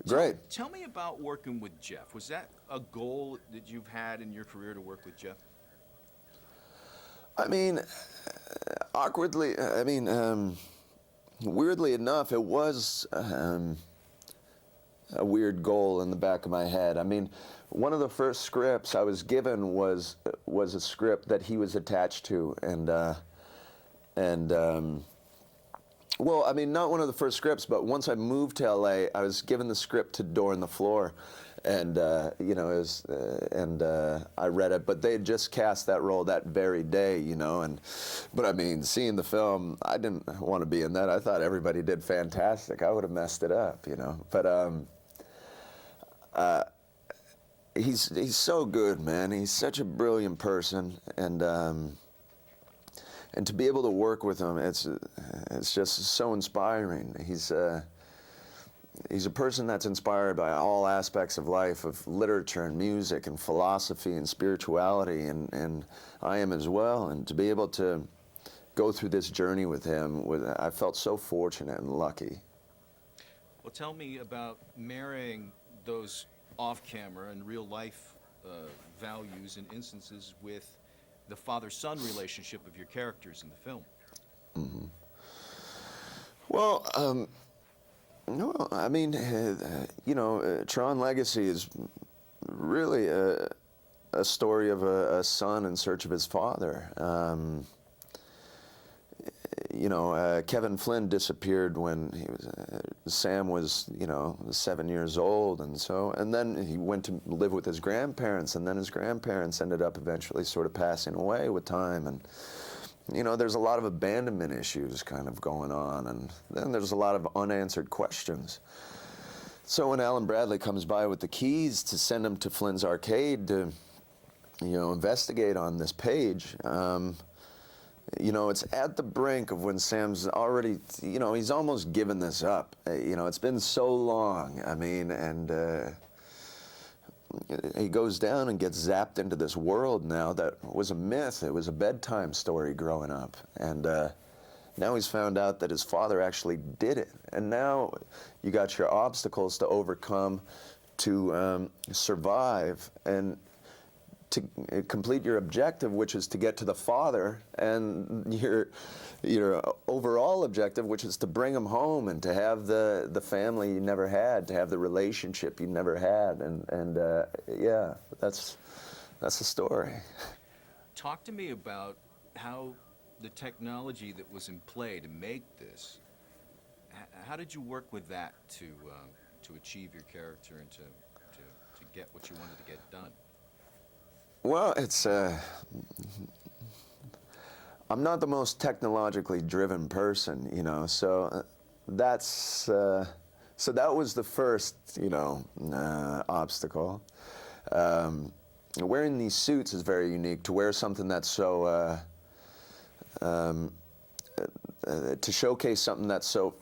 Great. Tell me about working with Jeff. Was that a goal that you've had in your career to work with Jeff? I mean, weirdly enough, it was a weird goal in the back of my head. I mean, one of the first scripts I was given was a script that he was attached to, well, I mean, not one of the first scripts, but once I moved to LA, I was given the script to Door on the Floor, and you know, I read it, but they had just cast that role that very day, you know, but I mean, seeing the film, I didn't want to be in that. I thought everybody did fantastic. I would have messed it up, you know, but he's so good, man. He's such a brilliant person, and to be able to work with him, it's just so inspiring. He's a person that's inspired by all aspects of life, of literature and music and philosophy and spirituality, and I am as well. And to be able to go through this journey with him, I felt so fortunate and lucky. Well, tell me about marrying those off-camera and real-life values and instances with the father-son relationship of your characters in the film. Mm-hmm. Well, no, I mean, you know, Tron Legacy is really a story of a son in search of his father. You know, Kevin Flynn disappeared when Sam was, you know, 7 years old, and then he went to live with his grandparents, and then his grandparents ended up eventually sort of passing away with time, and you know, there's a lot of abandonment issues kind of going on, and then there's a lot of unanswered questions. So when Alan Bradley comes by with the keys to send him to Flynn's arcade to, you know, investigate on this page, you know, it's at the brink of when Sam's already, you know, he's almost given this up. You know, it's been so long, I mean, and he goes down and gets zapped into this world now that was a myth. It was a bedtime story growing up. And now he's found out that his father actually did it. And now you got your obstacles to overcome to survive and to complete your objective, which is to get to the father, and your overall objective, which is to bring him home and to have the family you never had, to have the relationship you never had, and yeah, that's the story. Talk to me about how the technology that was in play to make this. How did you work with that to achieve your character and to get what you wanted to get done? Well, I'm not the most technologically driven person, you know, so so that was the first, you know, obstacle. Wearing these suits is very unique. To wear something that's so, to showcase something that's so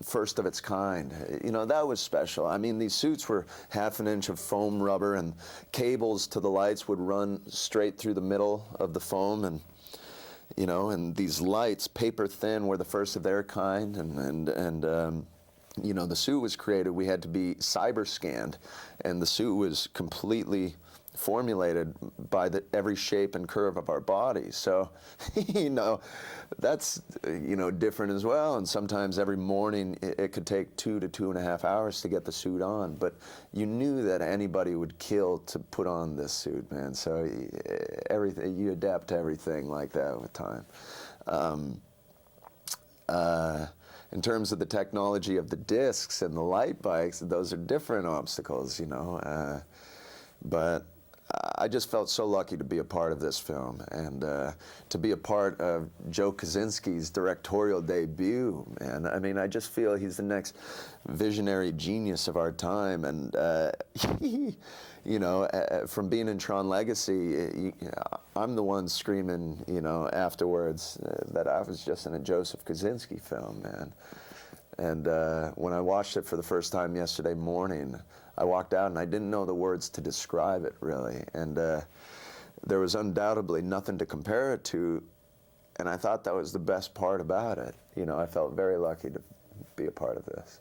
first of its kind, you know, that was special. I mean, these suits were ½ an inch of foam rubber, and cables to the lights would run straight through the middle of the foam, and you know, and these lights, paper thin, were the first of their kind, and you know, the suit was created. We had to be cyber scanned, and the suit was completely formulated by every shape and curve of our body. So, you know, that's, you know, different as well. And sometimes every morning it could take 2 to 2.5 hours to get the suit on. But you knew that anybody would kill to put on this suit, man. So everything, you adapt to everything like that with time. In terms of the technology of the discs and the light bikes, those are different obstacles, you know. But I just felt so lucky to be a part of this film, and to be a part of Joe Kosinski's directorial debut, man. I mean, I just feel he's the next visionary genius of our time, and you know, from being in Tron Legacy, I'm the one screaming, you know, afterwards that I was just in a Joseph Kosinski film, man. And when I watched it for the first time yesterday morning, I walked out and I didn't know the words to describe it, really. And there was undoubtedly nothing to compare it to, and I thought that was the best part about it. You know, I felt very lucky to be a part of this.